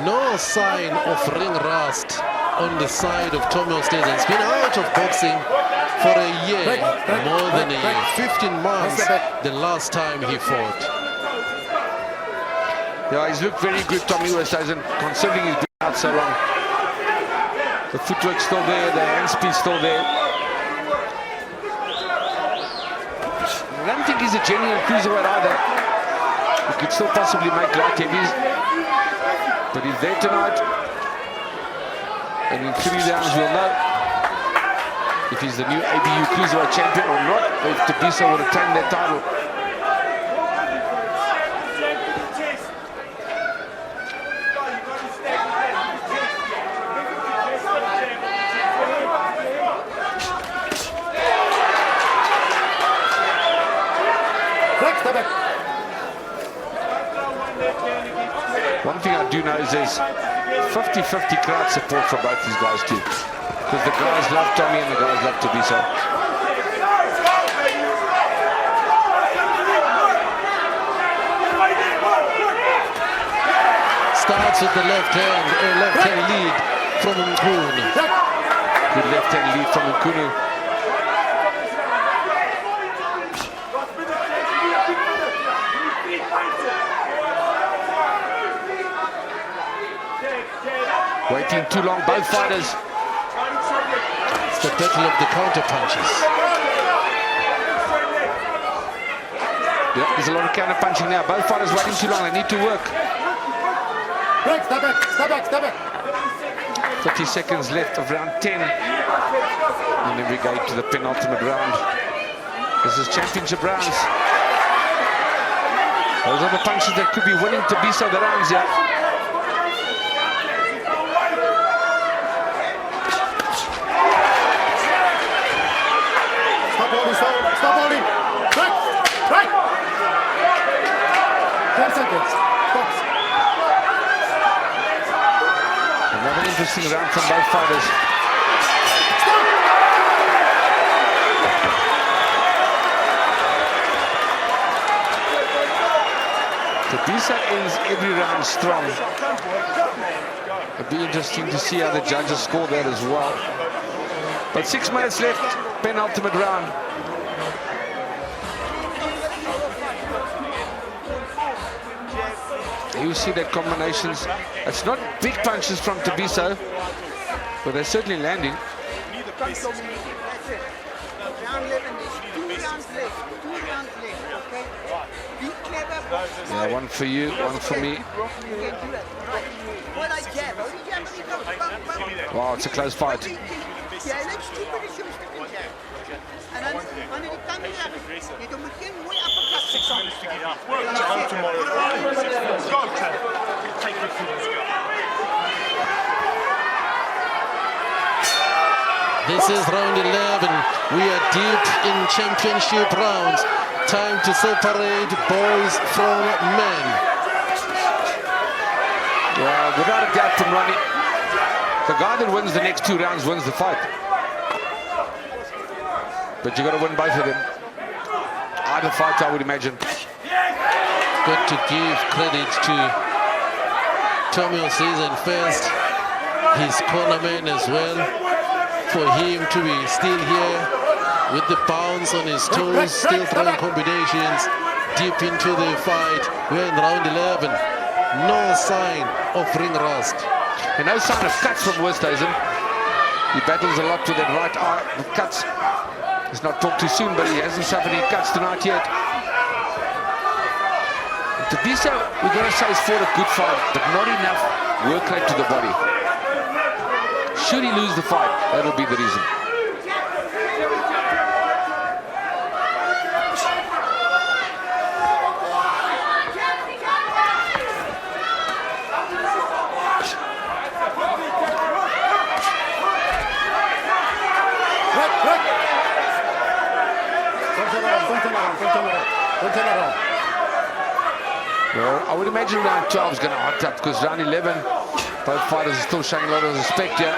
No sign of ring rust on the side of Tommy Stazen. He's been out of boxing for a year, more than a year, 15 months the last time he fought. Yeah, he's looked very good, Tommy Stazen, considering he's been out so long. The footwork's still there, the hand speed's still there. I don't think he's a genuine cruiserweight either. He could still possibly make light heavies, but he's there tonight. And in 3 rounds we'll know if he's the new ABU Cruiserweight champion or not, or if Thabiso will retain that title. One thing I do know is there's 50-50 crowd support for both these guys too. Because the guys love Tommy and the guys love Thabiso. Starts with the left hand, a left hand lead from Nkunu. Good left hand lead from Nkunu. Waiting too long, both fighters. It's the battle of the counter punches. Yeah, there's a lot of counter punching now. Both fighters waiting too long, they need to work. Break, step back, step back, step back. 30 seconds left of round 10. And then we go to the penultimate round. This is championship rounds. Those are the punches that could be winning Thabiso the rounds here. Stop holding. Break, break. 10 seconds. Box. Another interesting round from both fighters. Thabiso ends every round strong. It'll be interesting to see how the judges score that as well. But 6 minutes left, penultimate round. You see that combinations. It's not big punches from Thabiso, but they're certainly landing. That's it. Round 11, there's 2 rounds left. 2 rounds left, okay? Be clever, box. Yeah, one for you, one for me. You can do that. What I jab, only jab, only go, bum, bum. Wow, it's a close fight. Ja, net stupid as jy moet jab. En dan wanneer die tande jab, jy dan moet geen mooi uppercut sit. Tomorrow. Go, take your feelings. This is round 11. We are deep in championship rounds. Time to separate boys from men. Yeah, without a doubt from Ronnie. The guy that wins the next 2 rounds wins the fight. But you got to win both of them. Either fight, I would imagine. Got to give credit to Tommy Season first, his cornerman as well, for him to be still here with the bounce on his toes, still throwing combinations deep into the fight. We're in round 11. No sign of ring rust. And no sign of cuts from Westhuizen. He battles a lot with that right arm. The cuts. Let's not talk too soon, but he hasn't suffered any cuts tonight yet. Thabiso, we're going to say, has fought a good fight, but not enough work rate to the body. Should he lose the fight, that'll be the reason. Well, I would imagine round 12 is going to hot up because round 11, both fighters are still showing a lot of respect here.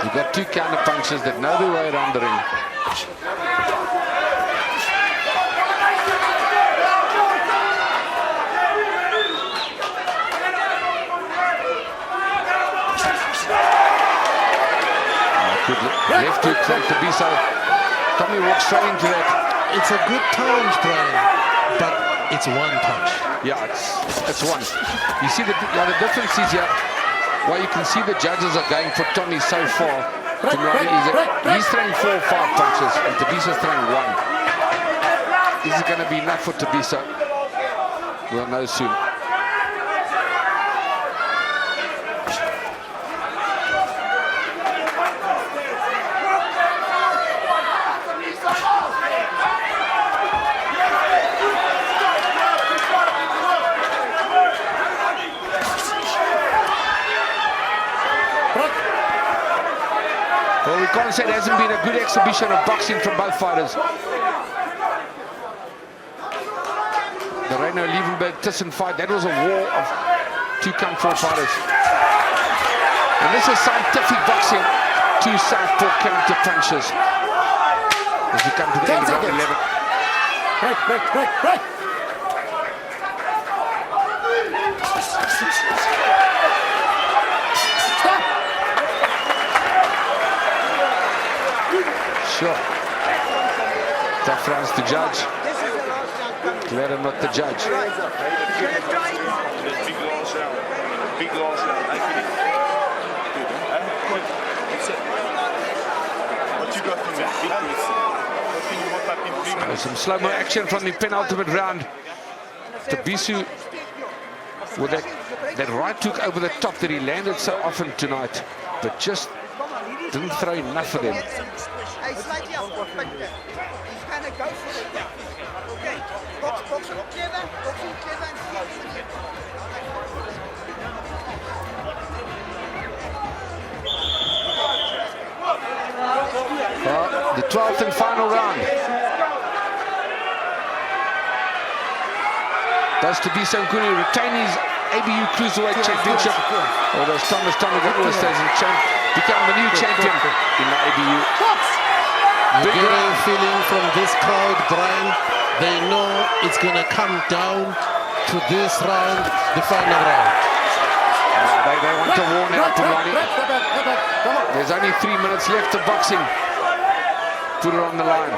You've got 2 counter punches that know their way around the ring. Good left hook from Thabiso. Tommy walks straight into that. It's a good punch, Brian, but it's one punch. Yeah, it's one. You see the difference is here. Why you can see the judges are going for Tommy so far. He's throwing 4 or 5 punches, and Thabiso's throwing 1. Is it going to be enough for Thabiso? We'll know soon. Well, we can't say it hasn't been a good exhibition of boxing from both fighters. The Reino Liebenberg-Thyssen fight, that was a war of 2 Kung Fu fighters. And this is scientific boxing, 2 southpaw counter punches. As we come to the end of round 11. Right. Sure. Tough rounds to judge. This is the last round coming. Glad I'm not the judge. Big last round. Big last round. What you got from that? Big There's some slow-mo action from the penultimate round. Thabiso with that right hook over the top that he landed so often tonight, but just didn't throw enough for them. He's slightly off the punter. He's going to go for it now. Okay. Box him clever, and see. The 12th and final round. Does Thabiso Nkuni retain his ABU Cruiserweight Championship? Or does Thomas Tomigan become the new champion in the ABU? You get a feeling from this crowd, Brian. They know it's going to come down to this round, the final round. They want to warn out to Ronnie. There's only 3 minutes left of boxing. Put it on the line.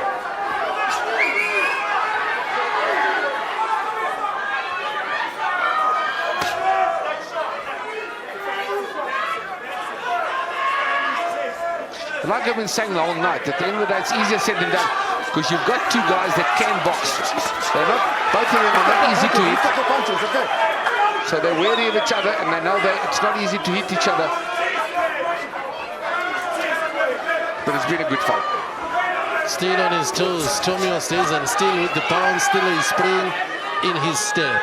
like I've been saying the whole night, at the end of the day, it's easier said than done. Because you've got two guys that can box. They're not, both of them are not easy to hit. So they're wary of each other, and they know that it's not easy to hit each other. But it's been a good fight. Still on his toes, Tommy stays and still with the bounce, still a spring in his step.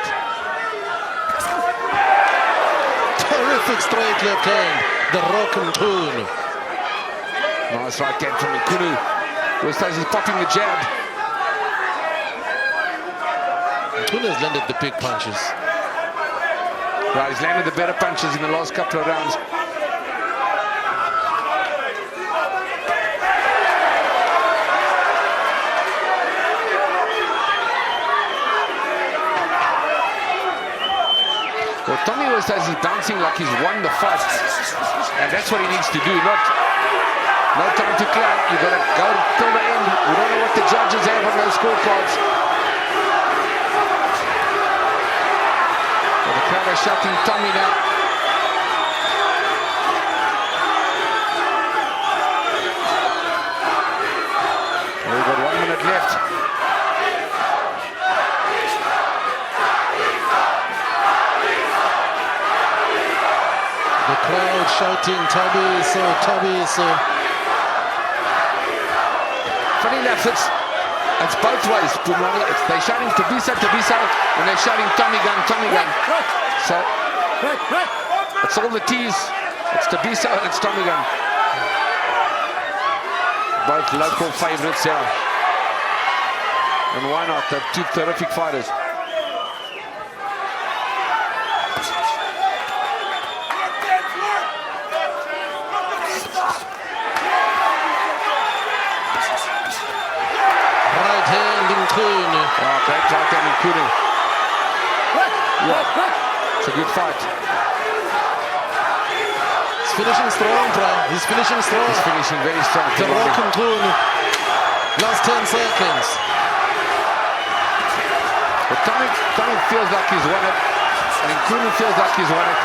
Terrific straight left hand, the Rock and Tune. Nice right hand from Nkunu. Westais is popping the jab. Nkunu has landed the big punches. Right, he's landed the better punches in the last couple of rounds. Well, Tommy Westais is bouncing like he's won the fight, and that's what he needs to do. No time to clown. You got to go till the end. We don't know what the judges have on those scorecards. Well, the crowd is shouting Tommy now. Well, we've got 1 minute left. The crowd shouting Thabi, so Thabi, so. Funny enough, it's both ways, Pumani. They're shouting Tabisa, and they're shouting Tommy Gun. So it's all the T's. It's Tabisa and it's Tommy Gun. Both local favorites here. And why not? They're two terrific fighters. Oh, great right hand in Nkunu. Yeah, it's a good fight. He's finishing strong, bro. He's finishing strong. He's finishing very strong. The Rock and Nkunu. Last 10 seconds. But Tommy feels like he's won it. And Nkunu feels like he's won it.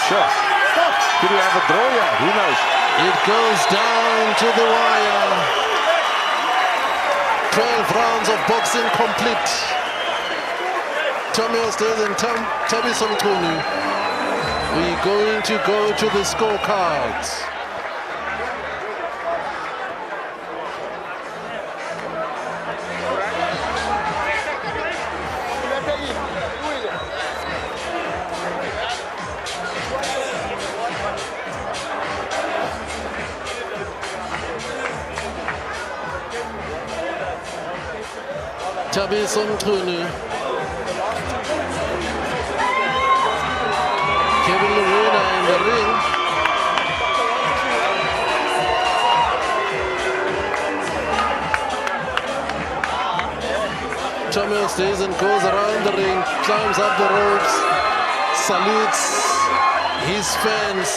Sure. Could we have a draw here? Who knows? It goes down to the wire. 12 rounds of boxing complete. Tommy Westais and Thabi Nkunu. We're going to go to the scorecards. Thabi Nkunu. Kevin Lorena in the ring. Tommy Westais and goes around the ring, climbs up the ropes, salutes his fans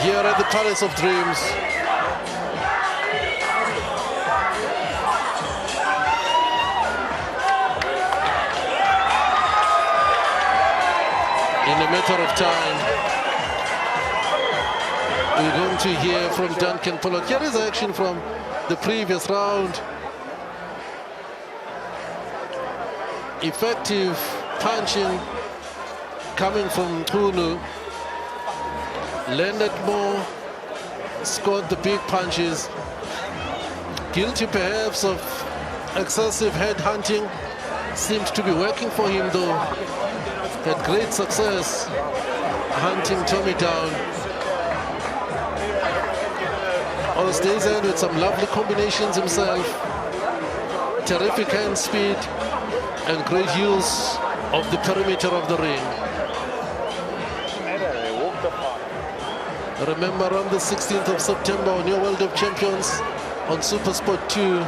here at the Palace of Dreams. In a matter of time, we're going to hear from Duncan Pollock. Here is action from the previous round. Effective punching coming from Nkunu. Landed more, scored the big punches. Guilty perhaps of excessive head hunting. Seemed to be working for him though. Had great success hunting Tommy down. On the stage end with some lovely combinations himself. Terrific hand speed and great use of the perimeter of the ring. Remember, on the 16th of September on your World of Champions on SuperSport 2,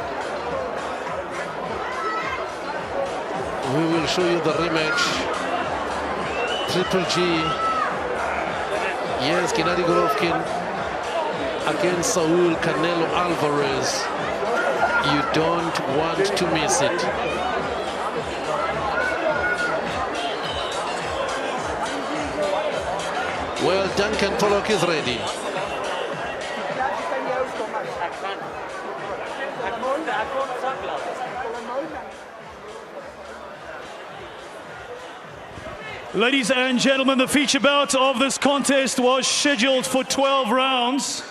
we will show you the rematch. Triple G, yes, Gennady Golovkin against Saul Canelo Alvarez. You don't want to miss it. Well, Duncan Pollock is ready. Ladies and gentlemen, the feature bout of this contest was scheduled for 12 rounds.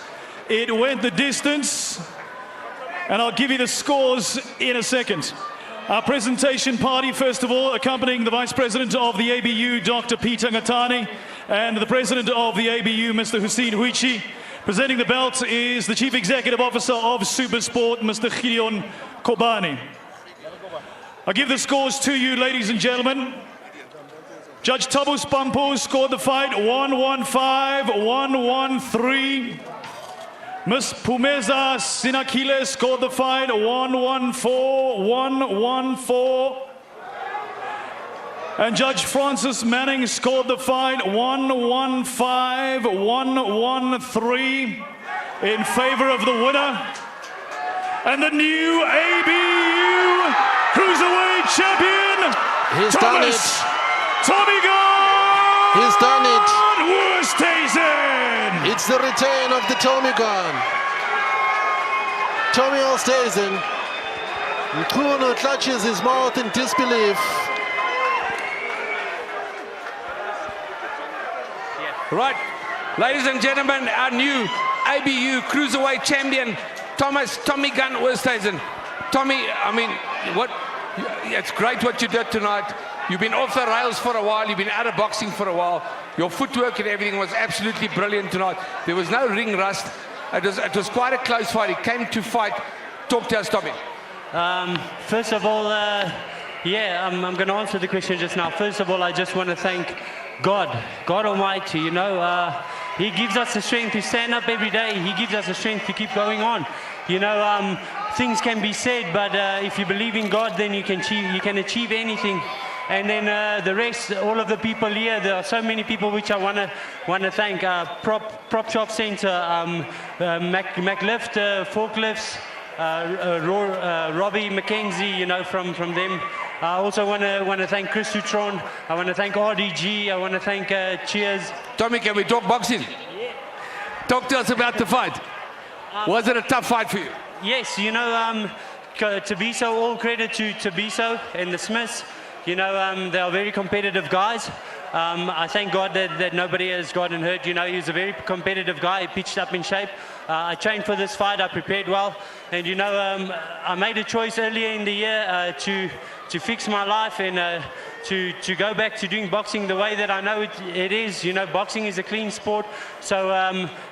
It went the distance, and I'll give you the scores in a second. Our presentation party, first of all, accompanying the Vice President of the ABU, Dr. Peter Ngatani, and the President of the ABU, Mr. Hussein Huichi. Presenting the belt is the Chief Executive Officer of Supersport, Mr. Gideon Kobani. I'll give the scores to you, ladies and gentlemen. Judge Thabi Spampo scored the fight 115, 113. Ms. Pumeza Sinakile scored the fight 114, 114. And Judge Francis Manning scored the fight 115, 113 in favor of the winner. And the new ABU Cruiserweight Champion, He's done it. Tommy Gunn! He's done it. Oosthuizen! It's the return of the Tommy Gunn. Tommy Oosthuizen. Mkuno clutches his mouth in disbelief. Right, ladies and gentlemen, our new ABU Cruiserweight Champion, Tommy Gunn Oosthuizen. Tommy, I mean, it's great what you did tonight. You've been off the rails for a while. You've been out of boxing for a while. Your footwork and everything was absolutely brilliant tonight. There was no ring rust. It was quite a close fight. He came to fight. Talk to us, Tommy. First of all, I'm going to answer the question just now. First of all, I just want to thank God Almighty. You know, He gives us the strength to stand up every day. He gives us the strength to keep going on. You know, things can be said, but if you believe in God, then you can achieve anything. And then the rest, all of the people here, there are so many people which I want to thank. Prop Shop Center, MacLift, Forklifts, Robbie McKenzie, you know, from them. I also want to thank Chris Sutron. I want to thank RDG. I want to thank Cheers. Tommy, can we talk boxing? Yeah. Talk to us about the fight. Was it a tough fight for you? Yes, you know, Thabiso, all credit to Thabiso and the Smiths. You know, they are very competitive guys. I thank God that nobody has gotten hurt. You know, he was a very competitive guy. He pitched up in shape. I trained for this fight. I prepared well. And, you know, I made a choice earlier in the year to fix my life and to go back to doing boxing the way that I know it is. You know, boxing is a clean sport. So,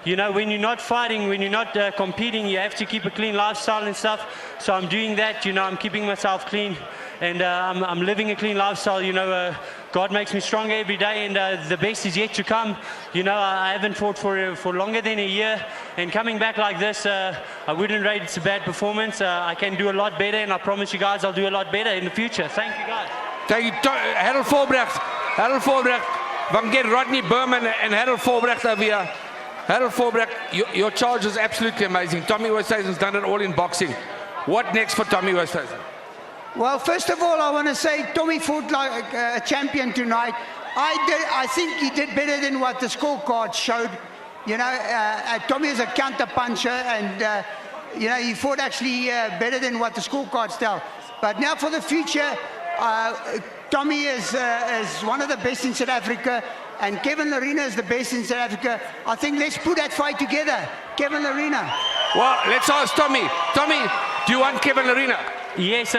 you know, when you're not fighting, when you're not competing, you have to keep a clean lifestyle and stuff. So I'm doing that. You know, I'm keeping myself clean. And I'm living a clean lifestyle. You know, God makes me stronger every day, and the best is yet to come. You know, I haven't fought for longer than a year, and coming back like this, I wouldn't rate it a bad performance. I can do a lot better, and I promise you guys I'll do a lot better in the future. Thank you, guys. Thank you, Harold Vorbrecht. Van get Rodney Berman and Harold Vorbrecht over here. Harold Vorbrecht, your charge is absolutely amazing. Tommy Oosthuizen's done it all in boxing. What next for Tommy Oosthuizen? Well, first of all, I want to say Tommy fought like a champion tonight. I think he did better than what the scorecard showed. You know, Tommy is a counter puncher, and you know, he fought actually better than what the scorecards tell. But now for the future, Tommy is one of the best in South Africa, and Kevin Lerena is the best in South Africa. I think let's put that fight together, Kevin Lerena. Well, let's ask Tommy. Tommy, do you want Kevin Lerena? Yes,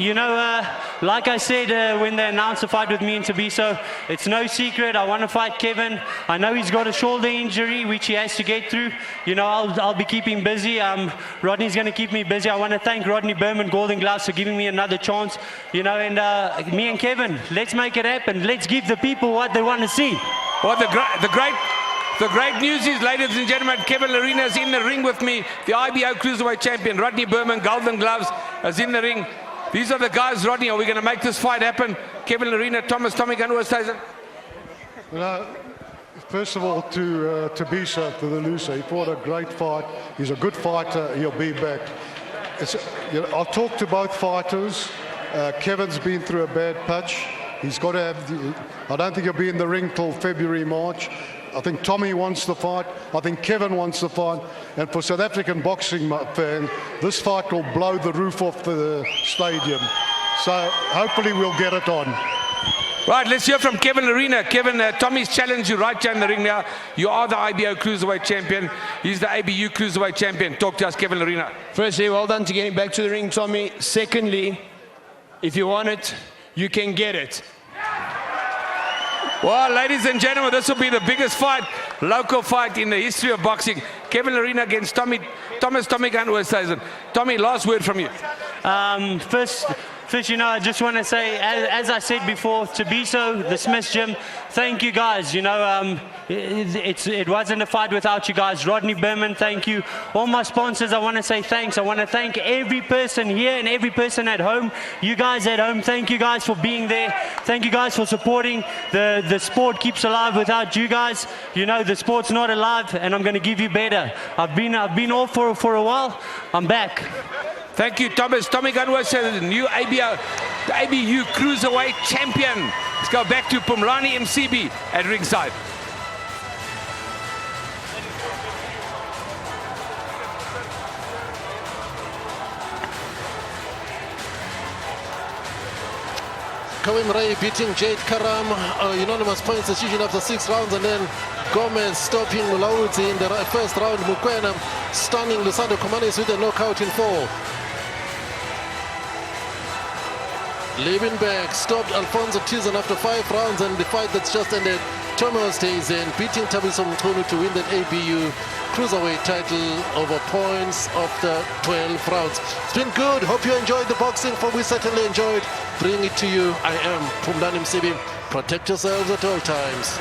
you know, like I said when they announced the fight with me and Thabiso, it's no secret. I want to fight Kevin. I know he's got a shoulder injury which he has to get through. You know, I'll be keeping busy. Rodney's going to keep me busy. I want to thank Rodney Berman, Golden Gloves, for giving me another chance. You know, and me and Kevin, let's make it happen. Let's give the people what they want to see. Well, the great news is, ladies and gentlemen, Kevin Lerena is in the ring with me. The IBO Cruiserweight Champion, Rodney Berman, Golden Gloves, is in the ring. These are the guys, Rodney. Are we going to make this fight happen? Kevin Lerena, Tommy Gunn Oosthuizen. First of all, to Thabiso, to the loser, he fought a great fight. He's a good fighter. He'll be back. You know, I'll talk to both fighters. Kevin's been through a bad patch. He's got to have. I don't think he'll be in the ring till February, March. I think Tommy wants the fight. I think Kevin wants the fight. And for South African boxing fans, this fight will blow the roof off the stadium. So hopefully we'll get it on. Right, let's hear from Kevin Arena. Kevin, Tommy's challenged you right down the ring now. You are the IBO Cruiserweight Champion. He's the ABU Cruiserweight Champion. Talk to us, Kevin Arena. Firstly, well done to getting back to the ring, Tommy. Secondly, if you want it, you can get it. Well, ladies and gentlemen, this will be the biggest fight, local fight in the history of boxing. Kevin Arena against Tommy Gunn Oosthuizen. Tommy, last word from you. First, you know, I just want to say, as I said before, Thabi, the Smith Gym, thank you guys. You know, it wasn't a fight without you guys. Rodney Berman, thank you. All my sponsors, I want to say thanks. I want to thank every person here and every person at home. You guys at home, thank you guys for being there. Thank you guys for supporting. The sport keeps alive without you guys. You know, the sport's not alive, and I'm going to give you better. I've been off for a while. I'm back. Thank you, Thomas. Tommy Gunn Oosthuizen, the new ABU Cruiserweight Champion. Let's go back to Pumlani MCB at ringside. Cohen Ray beating Jade Karam, unanimous points decision after 6 rounds, and then Gomez stopping Mulaudzi in the first round. Mukwena stunning Lusando Komanis with a knockout in 4. Liebenberg stopped Alfonso Tizan after 5 rounds, and the fight that's just ended, Tommy Oosthuizen beating Thabi Mtunu to win that ABU Cruiserweight title over points after 12 rounds. It's been good. Hope you enjoyed the boxing, for we certainly enjoyed bringing it to you. I am Pumlani Msibi. Protect yourselves at all times.